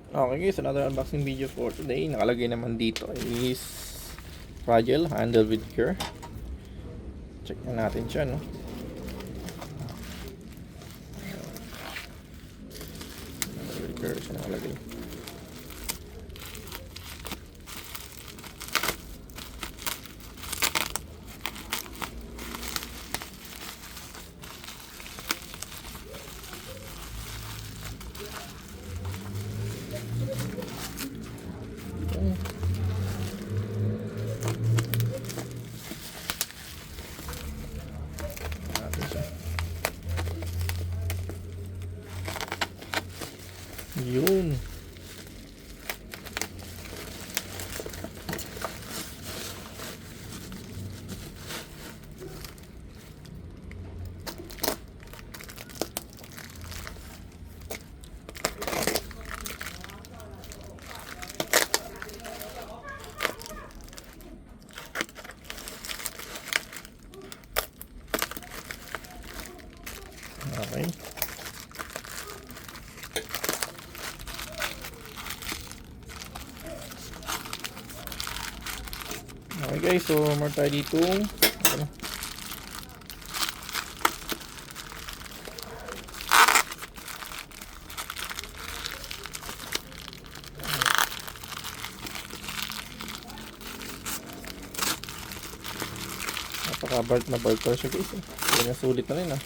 Okay guys, another unboxing video for today. Nakalagay naman dito is fragile, handle with care. Check na natin siya, no? Handle with care siya nakalagay. Natin siya. Yun. Okay. Okay guys, so more tayo dito. Ano? Napaka-bart na bart siya guys. Ganyan sulit na rin ah.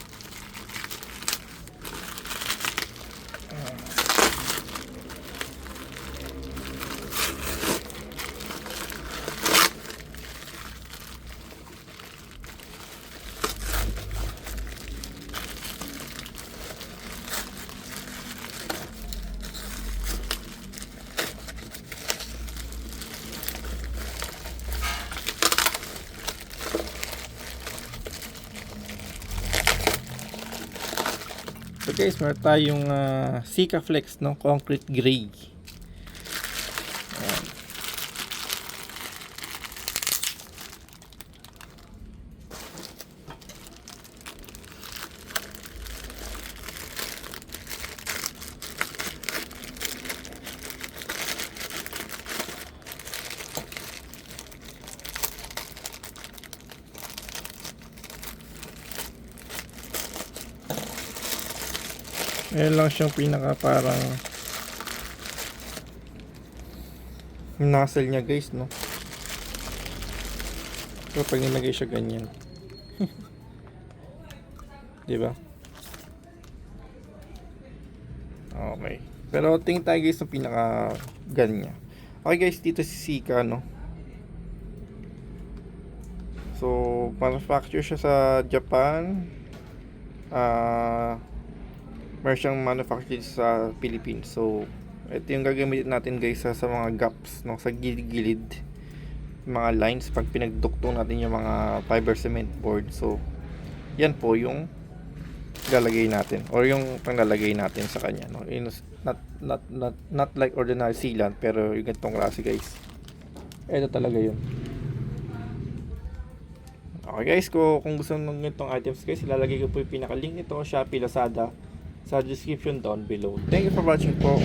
So guys, meron tayong Sikaflex, no? Concrete gray. Ayan. Ayan lang siyang pinaka parang nozzle niya guys, no? So pag nilagay siya ganyan. Diba? Okay. Pero tingin tayo guys sa pinaka ganyan. Okay guys, dito si Sika, no? So manufacture siya sa Japan. Meron siyang manufactured sa Philippines. So ito yung gagamitin natin guys sa mga gaps, no, sa gilid-gilid, mga lines pag pinagduktong natin yung mga fiber cement board. So yan po yung lalagay natin or yung panglalagay natin sa kanya, no. Not like ordinary sealant, pero yung ganitong klase guys. Ito talaga yun. Okay guys, kung gusto nyo ng ganitong items guys, ilalagay ko po yung pinaka-link nito, Shopee, Lazada, sa description down below. Thank you for watching po.